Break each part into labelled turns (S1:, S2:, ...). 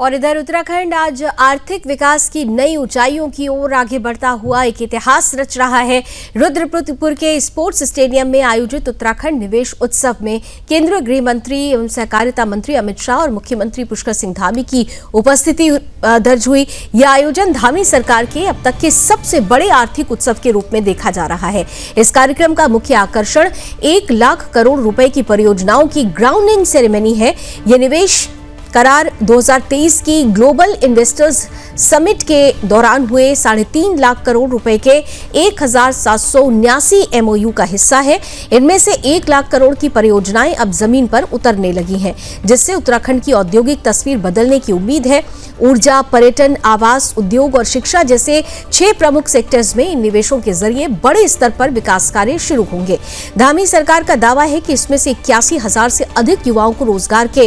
S1: और इधर उत्तराखंड आज आर्थिक विकास की नई ऊंचाइयों की ओर आगे बढ़ता हुआ एक इतिहास रच रहा है। रुद्रप्रयाग के स्पोर्ट्स स्टेडियम में आयोजित उत्तराखंड निवेश उत्सव में केंद्रीय गृह मंत्री एवं सहकारिता मंत्री अमित शाह और मुख्यमंत्री पुष्कर सिंह धामी की उपस्थिति दर्ज हुई। यह आयोजन धामी सरकार के अब तक के सबसे बड़े आर्थिक उत्सव के रूप में देखा जा रहा है। इस कार्यक्रम का मुख्य आकर्षण 1 लाख करोड़ रुपए की परियोजनाओं की ग्राउंडिंग सेरेमनी है। यह निवेश करार 2023 की ग्लोबल इन्वेस्टर्स समिट के दौरान हुए 3.5 लाख करोड़ रुपए के 1779 एमओयू का हिस्सा है। इनमें से 1 लाख करोड़ की परियोजनाएं अब जमीन पर उतरने लगी हैं, जिससे उत्तराखंड की औद्योगिक तस्वीर बदलने की उम्मीद है। ऊर्जा, पर्यटन, आवास, उद्योग और शिक्षा जैसे 6 प्रमुख सेक्टर्स में इन निवेशों के जरिए बड़े स्तर पर विकास कार्य शुरू होंगे। धामी सरकार का दावा है कि इसमें से 81,000 से अधिक युवाओं को रोजगार के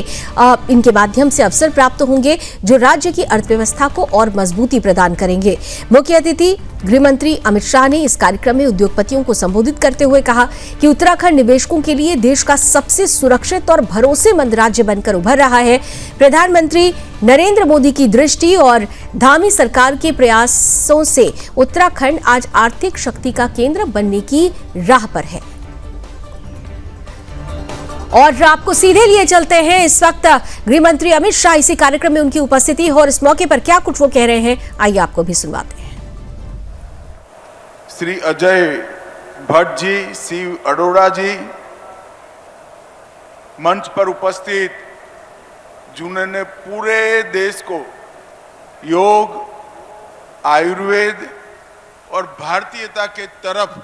S1: इनके माध्यम से अवसर प्राप्त होंगे, जो राज्य की अर्थव्यवस्था को और मजबूती प्रदान करेंगे। मुख्य अतिथि गृह मंत्री अमित शाह ने इस कार्यक्रम में उद्योगपतियों को संबोधित करते हुए कहा कि उत्तराखंड निवेशकों के लिए देश का सबसे सुरक्षित और भरोसेमंद राज्य बनकर उभर रहा है। प्रधानमंत्री नरेंद्र मोदी की दृष्टि और धामी सरकार के प्रयासों से उत्तराखंड आज आर्थिक शक्ति का केंद्र बनने की राह पर है। और आपको सीधे लिए चलते हैं, इस वक्त गृह मंत्री अमित शाह इसी कार्यक्रम में उनकी उपस्थिति है और इस मौके पर क्या कुछ वो कह रहे हैं, आइए आपको भी सुनवाते हैं।
S2: श्री अजय भट्ट जी, शिव अरोड़ा जी, मंच पर उपस्थित, जिन्होंने पूरे देश को योग, आयुर्वेद और भारतीयता के तरफ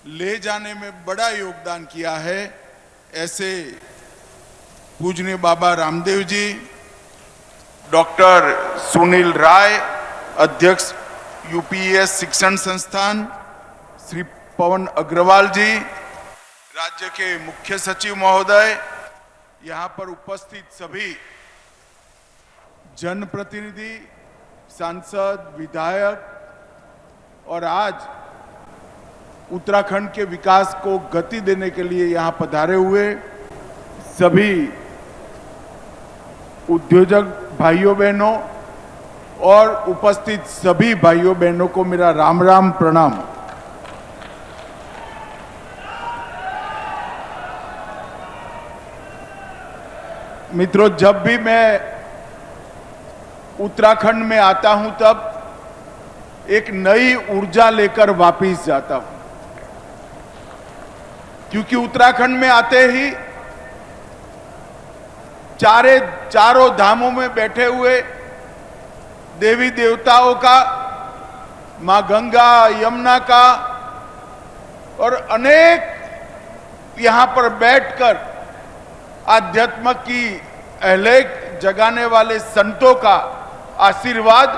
S2: ले जाने में बड़ा योगदान किया है, ऐसे पूजनीय बाबा रामदेव जी, डॉक्टर सुनील राय, अध्यक्ष यूपीएस शिक्षण संस्थान, श्री पवन अग्रवाल जी, राज्य के मुख्य सचिव महोदय, यहाँ पर उपस्थित सभी जनप्रतिनिधि, सांसद, विधायक और आज उत्तराखंड के विकास को गति देने के लिए यहाँ पधारे हुए सभी उद्योजक भाइयों बहनों और उपस्थित सभी भाइयों बहनों को मेरा राम राम प्रणाम। मित्रों, जब भी मैं उत्तराखंड में आता हूं तब एक नई ऊर्जा लेकर वापस जाता हूं, क्योंकि उत्तराखंड में आते ही चारों धामों में बैठे हुए देवी देवताओं का, मां गंगा, यमुना का और अनेक यहां पर बैठकर आध्यात्म की अहलेक जगाने वाले संतों का आशीर्वाद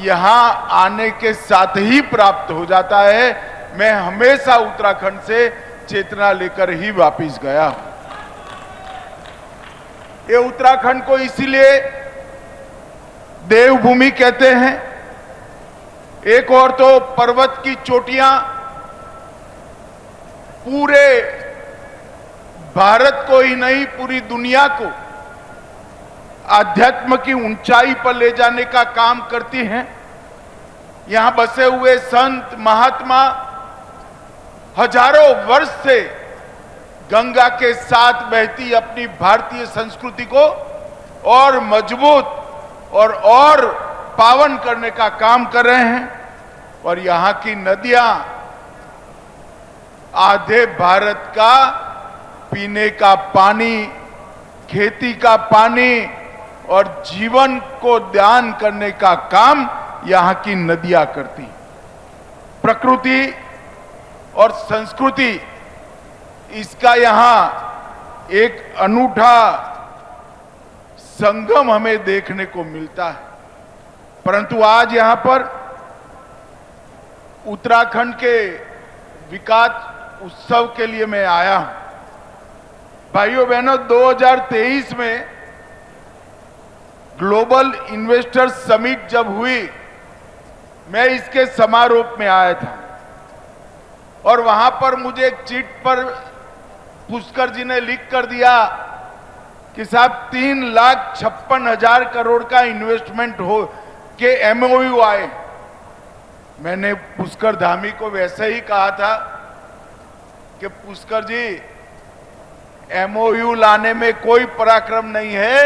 S2: यहां आने के साथ ही प्राप्त हो जाता है। मैं हमेशा उत्तराखंड से चेतना लेकर ही वापस गया हूं। ये उत्तराखंड को इसीलिए देवभूमि कहते हैं। एक और तो पर्वत की चोटियां पूरे भारत को ही नहीं, पूरी दुनिया को आध्यात्म की ऊंचाई पर ले जाने का काम करती हैं। यहां बसे हुए संत महात्मा हजारों वर्ष से गंगा के साथ बहती अपनी भारतीय संस्कृति को और मजबूत और पावन करने का काम कर रहे हैं। और यहां की नदियां आधे भारत का पीने का पानी, खेती का पानी और जीवन को दान करने का काम यहां की नदियां करती। प्रकृति और संस्कृति, इसका यहां एक अनूठा संगम हमें देखने को मिलता है। परंतु आज यहां पर उत्तराखंड के विकास उत्सव के लिए मैं आया हूं। भाइयों बहनों, 2023 में ग्लोबल इन्वेस्टर्स समिट जब हुई, मैं इसके समारोह में आया था और वहां पर मुझे एक चिट पर पुष्कर जी ने लिख कर दिया कि साहब 3,56,000 करोड़ का इन्वेस्टमेंट हो के एमओयू आए। मैंने पुष्कर धामी को वैसे ही कहा था कि पुष्कर जी, एमओयू लाने में कोई पराक्रम नहीं है,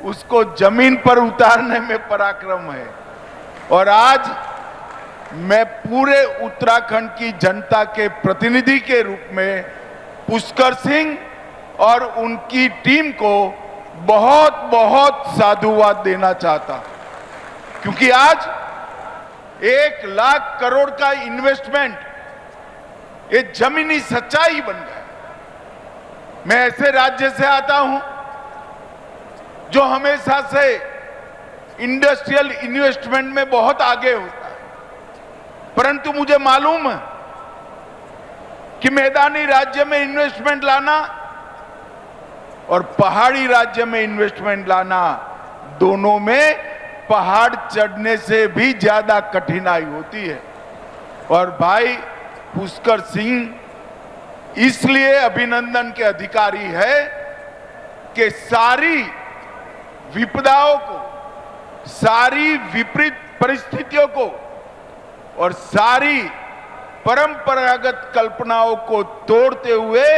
S2: उसको जमीन पर उतारने में पराक्रम है। और आज मैं पूरे उत्तराखंड की जनता के प्रतिनिधि के रूप में पुष्कर सिंह और उनकी टीम को बहुत बहुत साधुवाद देना चाहता हूं, क्योंकि आज 1 लाख करोड़ का इन्वेस्टमेंट ये जमीनी सच्चाई बन गया। मैं ऐसे राज्य से आता हूं जो हमेशा से इंडस्ट्रियल इन्वेस्टमेंट में बहुत आगे होता है, परंतु मुझे मालूम है कि मैदानी राज्य में इन्वेस्टमेंट लाना और पहाड़ी राज्य में इन्वेस्टमेंट लाना, दोनों में पहाड़ चढ़ने से भी ज्यादा कठिनाई होती है। और भाई पुष्कर सिंह इसलिए अभिनंदन के अधिकारी है कि सारी विपदाओं को, सारी विपरीत परिस्थितियों को और सारी परंपरागत कल्पनाओं को तोड़ते हुए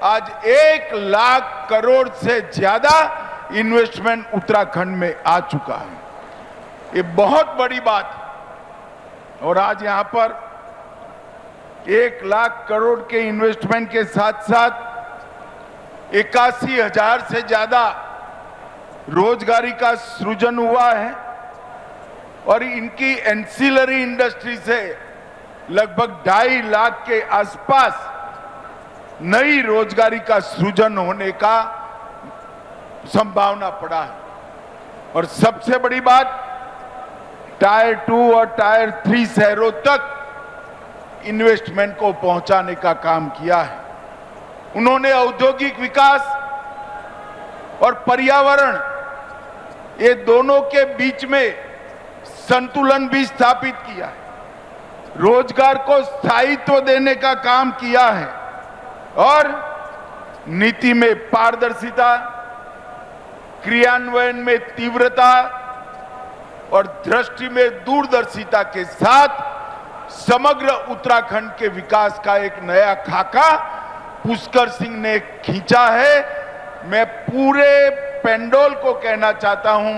S2: आज 1 लाख करोड़ से ज्यादा इन्वेस्टमेंट उत्तराखंड में आ चुका है। ये बहुत बड़ी बात है। और आज यहां पर 1 लाख करोड़ के इन्वेस्टमेंट के साथ साथ 81,000 से ज्यादा रोजगारी का सृजन हुआ है और इनकी एंसिलरी इंडस्ट्री से लगभग 2.5 लाख के आसपास नई रोजगारी का सृजन होने का संभावना पड़ा है। और सबसे बड़ी बात, टायर 2 और टायर 3 शहरों तक इन्वेस्टमेंट को पहुंचाने का काम किया है। उन्होंने औद्योगिक विकास और पर्यावरण, ये दोनों के बीच में संतुलन भी स्थापित किया है, रोजगार को स्थायित्व देने का काम किया है और नीति में पारदर्शिता, क्रियान्वयन में तीव्रता और दृष्टि में दूरदर्शिता के साथ समग्र उत्तराखंड के विकास का एक नया खाका पुष्कर सिंह ने खींचा है। मैं पूरे पेंडोल को कहना चाहता हूं,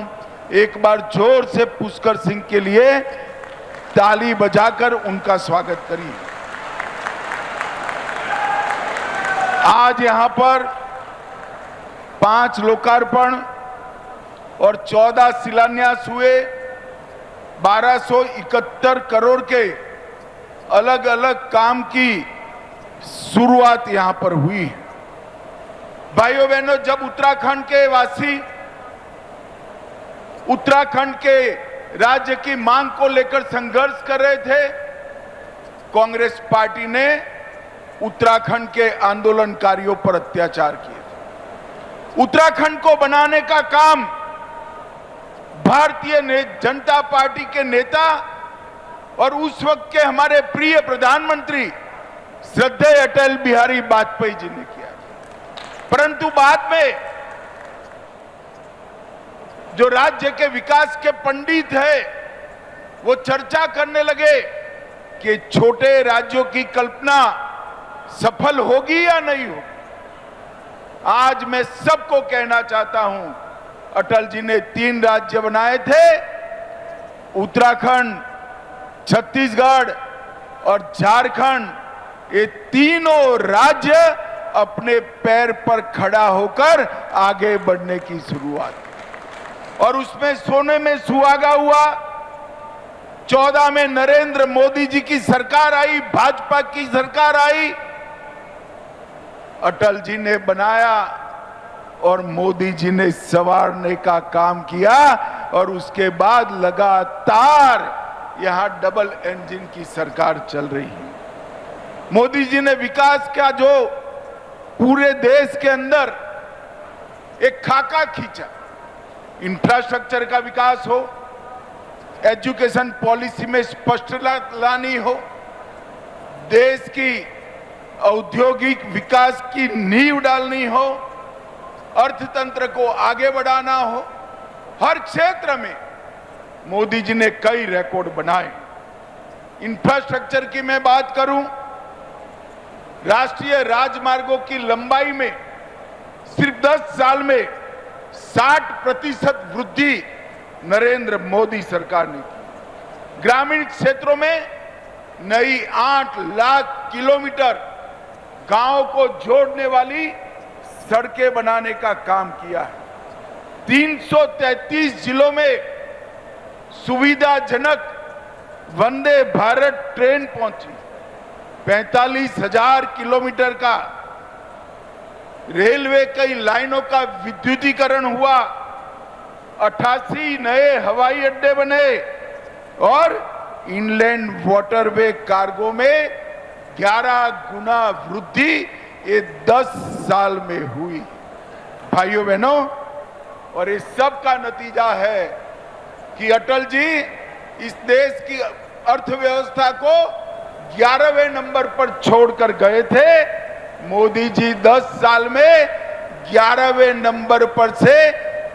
S2: एक बार जोर से पुष्कर सिंह के लिए ताली बजाकर उनका स्वागत करिए। आज यहां पर 5 लोकार्पण और 14 शिलान्यास हुए, 1271 करोड़ के अलग अलग काम की शुरुआत यहां पर हुई है। भाइयों बहनों, जब उत्तराखंड के वासी उत्तराखंड के राज्य की मांग को लेकर संघर्ष कर रहे थे, कांग्रेस पार्टी ने उत्तराखंड के आंदोलनकारियों पर अत्याचार किए थे। उत्तराखंड को बनाने का काम भारतीय जनता पार्टी के नेता और उस वक्त के हमारे प्रिय प्रधानमंत्री श्रद्धेय अटल बिहारी वाजपेयी जी ने किया, परंतु बाद में जो राज्य के विकास के पंडित है वो चर्चा करने लगे कि छोटे राज्यों की कल्पना सफल होगी या नहीं होगी। आज मैं सबको कहना चाहता हूं, अटल जी ने 3 राज्य बनाए थे, उत्तराखंड, छत्तीसगढ़ और झारखंड। ये तीनों राज्य अपने पैर पर खड़ा होकर आगे बढ़ने की शुरुआत, और उसमें सोने में सुहागा हुआ। 14 में नरेंद्र मोदी जी की सरकार आई, भाजपा की सरकार आई, अटल जी ने बनाया और मोदी जी ने संवारने का काम किया, और उसके बाद लगातार यहां डबल इंजन की सरकार चल रही है। मोदी जी ने विकास का जो पूरे देश के अंदर एक खाका खींचा, इंफ्रास्ट्रक्चर का विकास हो, एजुकेशन पॉलिसी में स्पष्टता लानी हो, देश की औद्योगिक विकास की नींव डालनी हो, अर्थतंत्र को आगे बढ़ाना हो, हर क्षेत्र में मोदी जी ने कई रिकॉर्ड बनाए। इंफ्रास्ट्रक्चर की मैं बात करूं, राष्ट्रीय राजमार्गों की लंबाई में सिर्फ 10 साल में 60% वृद्धि नरेंद्र मोदी सरकार ने की। ग्रामीण क्षेत्रों में नई 8 लाख किलोमीटर गांव को जोड़ने वाली सड़कें बनाने का काम किया है। 333 जिलों में सुविधाजनक वंदे भारत ट्रेन पहुंची। 45,000 किलोमीटर का रेलवे कई लाइनों का विद्युतीकरण हुआ। 88 नए हवाई अड्डे बने और इनलैंड वाटरवे कार्गो में 11 गुना वृद्धि ये 10 साल में हुई। भाइयों बहनों, और इस सब का नतीजा है कि अटल जी इस देश की अर्थव्यवस्था को 11वें नंबर पर छोड़कर गए थे। मोदी जी 10 साल में 11वें नंबर पर से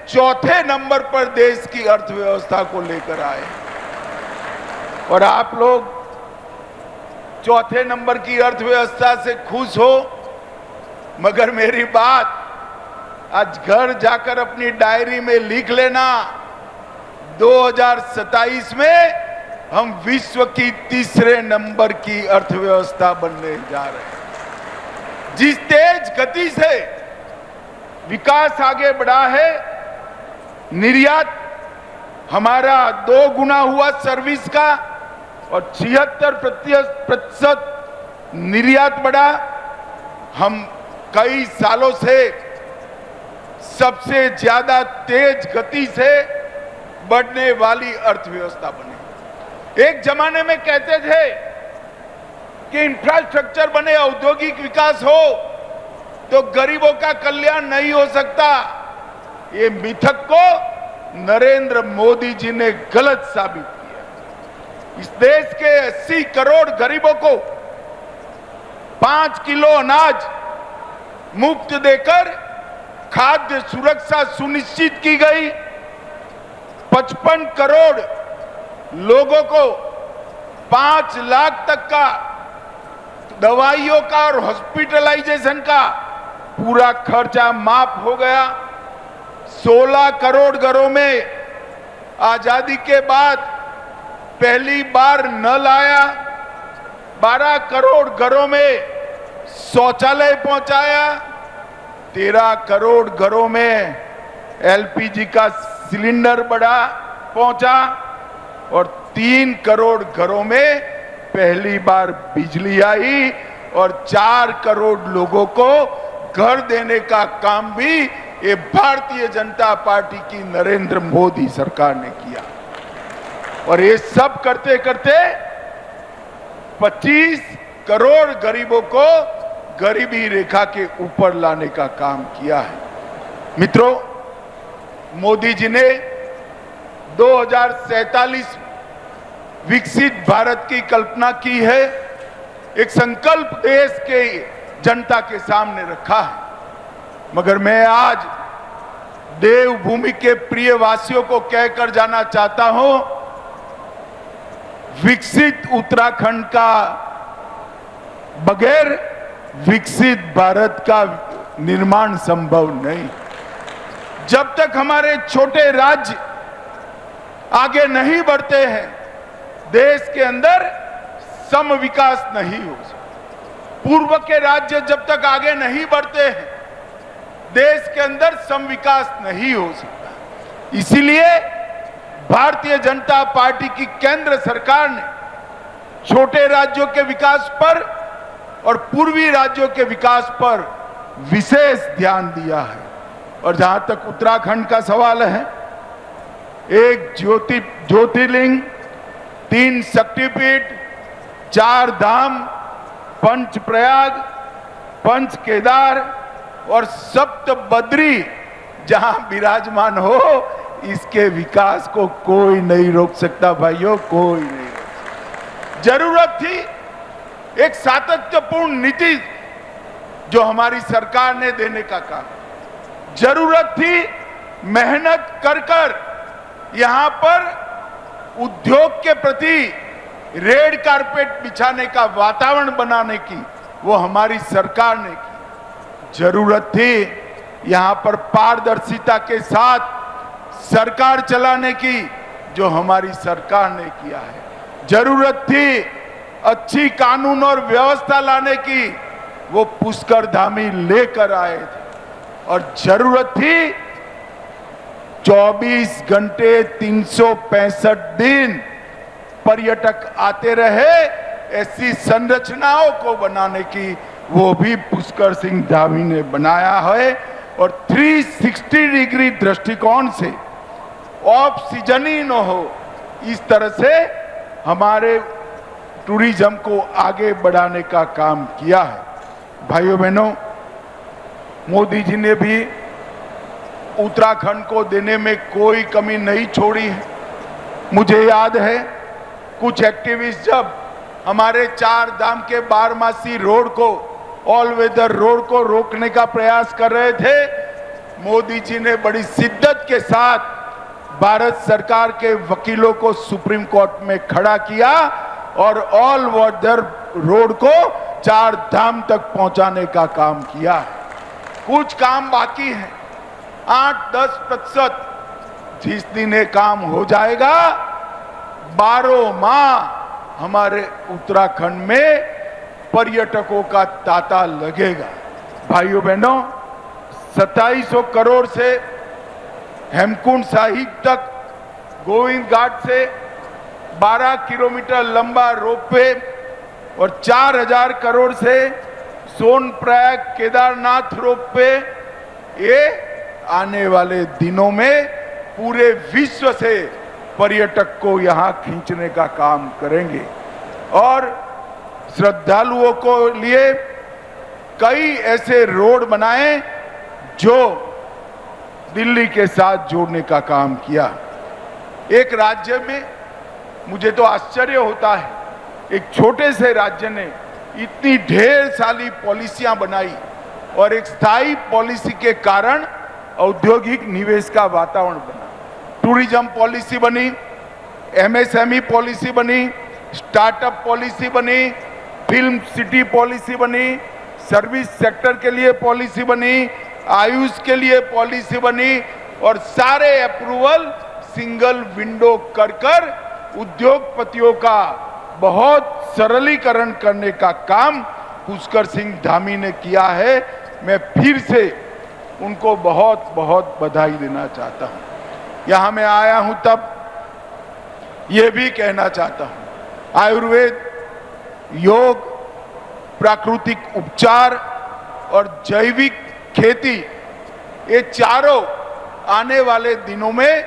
S2: चौथे नंबर पर देश की अर्थव्यवस्था को लेकर आए। और आप लोग चौथे नंबर की अर्थव्यवस्था से खुश हो, मगर मेरी बात आज घर जाकर अपनी डायरी में लिख लेना, 2027 में हम विश्व की तीसरे नंबर की अर्थव्यवस्था बनने जा रहे हैं। जिस तेज गति से विकास आगे बढ़ा है, निर्यात हमारा 2 गुना हुआ सर्विस का और 76% निर्यात बढ़ा। हम कई सालों से सबसे ज्यादा तेज गति से बढ़ने वाली अर्थव्यवस्था बने। एक जमाने में कहते थे कि इंफ्रास्ट्रक्चर बने, औद्योगिक विकास हो तो गरीबों का कल्याण नहीं हो सकता। ये मिथक को नरेंद्र मोदी जी ने गलत साबित किया। इस देश के 80 करोड़ गरीबों को 5 किलो अनाज मुफ्त देकर खाद्य सुरक्षा सुनिश्चित की गई। 55 करोड़ लोगों को 5 लाख तक का दवाइयों का और हॉस्पिटलाइजेशन का पूरा खर्चा माफ हो गया। 16 करोड़ घरों में आजादी के बाद पहली बार नल आया। 12 करोड़ घरों में शौचालय पहुंचाया। 13 करोड़ घरों में एलपीजी का सिलेंडर पहुंचा और 3 करोड़ घरों में पहली बार बिजली आई और 4 करोड़ लोगों को घर देने का काम भी ये भारतीय जनता पार्टी की नरेंद्र मोदी सरकार ने किया। और ये सब करते करते 25 करोड़ गरीबों को गरीबी रेखा के ऊपर लाने का काम किया है। मित्रों, मोदी जी ने 2047 विकसित भारत की कल्पना की है। एक संकल्प देश के जनता के सामने रखा है। मगर मैं आज देवभूमि के प्रिय वासियों को कहकर जाना चाहता हूं, विकसित उत्तराखंड का बगैर विकसित भारत का निर्माण संभव नहीं। जब तक हमारे छोटे राज्य आगे नहीं बढ़ते हैं, देश के अंदर सम विकास नहीं हो सकता। पूर्व के राज्य जब तक आगे नहीं बढ़ते हैं, देश के अंदर सम विकास नहीं हो सकता। इसीलिए भारतीय जनता पार्टी की केंद्र सरकार ने छोटे राज्यों के विकास पर और पूर्वी राज्यों के विकास पर विशेष ध्यान दिया है। और जहां तक उत्तराखंड का सवाल है, एक ज्योतिर्लिंग, 3 शक्तिपीठ, 4 धाम, पंच प्रयाग, पंच केदार और सप्त बद्री जहां विराजमान हो, इसके विकास को कोई नहीं रोक सकता। भाइयों, कोई नहीं रोक सकता। जरूरत थी एक सातत्यपूर्ण नीति जो हमारी सरकार ने देने का काम। जरूरत थी मेहनत कर कर यहां पर उद्योग के प्रति रेड कारपेट बिछाने का वातावरण बनाने की, वो हमारी सरकार ने की। जरूरत थी यहां पर पारदर्शिता के साथ सरकार चलाने की, जो हमारी सरकार ने किया है। जरूरत थी अच्छी कानून और व्यवस्था लाने की, वो पुष्कर धामी लेकर आए थे। और जरूरत थी 24 घंटे 365 दिन पर्यटक आते रहे, ऐसी संरचनाओं को बनाने की, वो भी पुष्कर सिंह धामी ने बनाया है। और 360 डिग्री दृष्टिकोण से ऑफ सीजन ही न हो, इस तरह से हमारे टूरिज्म को आगे बढ़ाने का काम किया है। भाइयों बहनों, मोदी जी ने भी उत्तराखंड को देने में कोई कमी नहीं छोड़ी है। मुझे याद है कुछ एक्टिविस्ट जब हमारे 4 धाम के बारमासी रोड को, ऑल वेदर रोड को रोकने का प्रयास कर रहे थे, मोदी जी ने बड़ी शिद्दत के साथ भारत सरकार के वकीलों को सुप्रीम कोर्ट में खड़ा किया और ऑल वेदर रोड को 4 धाम तक पहुंचाने का काम किया। कुछ काम बाकी है, 8-10% जिस दिन ये काम हो जाएगा, 12 माह हमारे उत्तराखंड में पर्यटकों का तांता लगेगा। भाइयों बहनों, 2700 करोड़ से हेमकुंड साहिब तक, गोविंद घाट से 12 किलोमीटर लंबा रोपवे और 4000 करोड़ से सोनप्रयाग केदारनाथ रोपवे, ये आने वाले दिनों में पूरे विश्व से पर्यटक को यहां खींचने का काम करेंगे। और श्रद्धालुओं को लिए कई ऐसे रोड बनाए जो दिल्ली के साथ जोड़ने का काम किया। एक राज्य में मुझे तो आश्चर्य होता है, एक छोटे से राज्य ने इतनी ढेर सारी पॉलिसियां बनाई और एक स्थायी पॉलिसी के कारण औद्योगिक निवेश का वातावरण बना। टूरिज्म पॉलिसी बनी, एमएसएमई पॉलिसी बनी, स्टार्टअप पॉलिसी बनी, फिल्म सिटी पॉलिसी बनी, सर्विस सेक्टर के लिए पॉलिसी बनी, आयुष के लिए पॉलिसी बनी और सारे अप्रूवल सिंगल विंडो कर कर उद्योगपतियों का बहुत सरलीकरण करने का काम पुष्कर सिंह धामी ने किया है। मैं फिर से उनको बहुत बहुत बधाई देना चाहता हूं। यहां मैं आया हूं तब ये भी कहना चाहता हूं, आयुर्वेद, योग, प्राकृतिक उपचार और जैविक खेती, ये चारों आने वाले दिनों में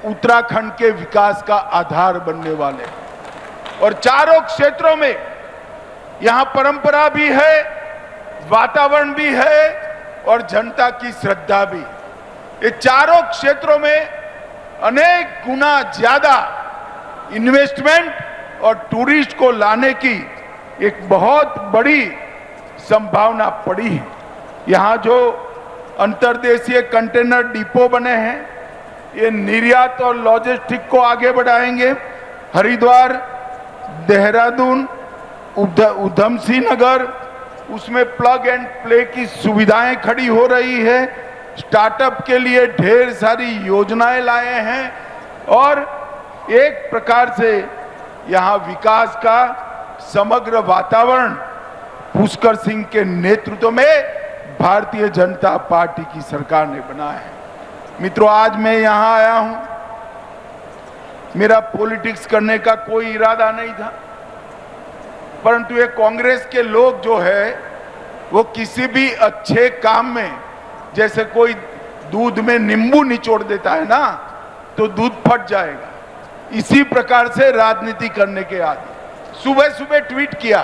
S2: उत्तराखंड के विकास का आधार बनने वाले हैं। और चारों क्षेत्रों में यहां परंपरा भी है, वातावरण भी है और जनता की श्रद्धा भी। ये चारों क्षेत्रों में अनेक गुना ज्यादा इन्वेस्टमेंट और टूरिस्ट को लाने की एक बहुत बड़ी संभावना पड़ी है। यहाँ जो अंतर्देशीय कंटेनर डिपो बने हैं, ये निर्यात और लॉजिस्टिक को आगे बढ़ाएंगे। हरिद्वार, देहरादून, उधम सिंह नगर, उसमें प्लग एंड प्ले की सुविधाएं खड़ी हो रही है। स्टार्टअप के लिए ढेर सारी योजनाएं लाए हैं और एक प्रकार से यहाँ विकास का समग्र वातावरण पुष्कर सिंह के नेतृत्व में भारतीय जनता पार्टी की सरकार ने बनाया है। मित्रों, आज मैं यहाँ आया हूं, मेरा पॉलिटिक्स करने का कोई इरादा नहीं था, परंतु ये कांग्रेस के लोग जो है वो किसी भी अच्छे काम में, जैसे कोई दूध में नींबू निचोड़ देता है ना तो दूध फट जाएगा, इसी प्रकार से राजनीति करने के आदि। सुबह सुबह ट्वीट किया,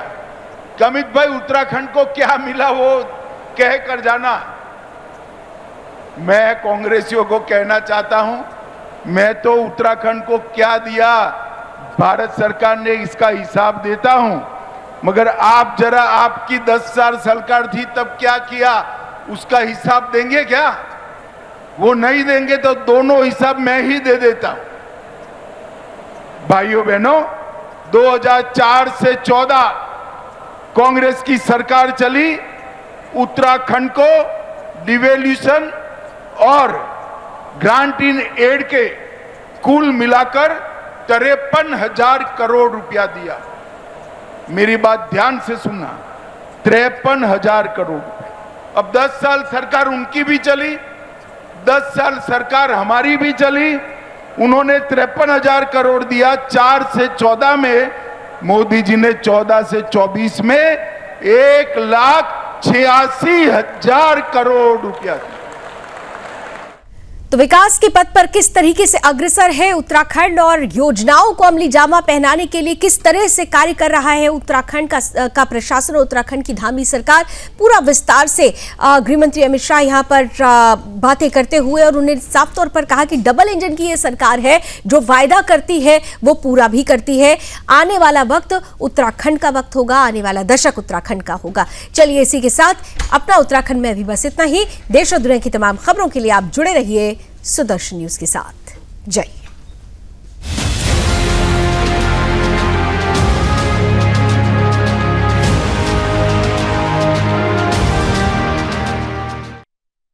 S2: अमित भाई उत्तराखंड को क्या मिला वो कह कर जाना। मैं कांग्रेसियों को कहना चाहता हूं, मैं तो उत्तराखंड को क्या दिया भारत सरकार ने इसका हिसाब देता हूं, मगर आप जरा, आपकी 10 साल सरकार थी तब क्या किया उसका हिसाब देंगे क्या? वो नहीं देंगे तो दोनों हिसाब मैं ही दे देता हूं। भाइयों बहनों, 2004 से 14 कांग्रेस की सरकार चली। उत्तराखंड को डिवेल्यूशन और ग्रांट इन एड के कुल मिलाकर 53,000 करोड़ रुपया दिया। मेरी बात ध्यान से सुनना, 53,000 करोड़ रुपए। अब 10 साल सरकार उनकी भी चली, 10 साल सरकार हमारी भी चली। उन्होंने 53,000 करोड़ दिया 4 से 14 में, मोदी जी ने 14 से 24 में 1,86,000 करोड़ रुपया दिया।
S1: तो विकास के पथ पर किस तरीके से अग्रसर है उत्तराखंड और योजनाओं को अमली जामा पहनाने के लिए किस तरह से कार्य कर रहा है उत्तराखंड का प्रशासन और उत्तराखंड की धामी सरकार, पूरा विस्तार से गृह मंत्री अमित शाह यहां पर बातें करते हुए, और उन्होंने साफ तौर पर कहा कि डबल इंजन की ये सरकार है, जो वायदा करती है वो पूरा भी करती है। आने वाला वक्त उत्तराखंड का वक्त होगा, आने वाला दशक उत्तराखंड का होगा। चलिए इसी के साथ अपना उत्तराखंड में अभी बस इतना ही। देश और दुनिया की तमाम खबरों के लिए आप जुड़े रहिए सुदर्शन न्यूज के साथ। जय।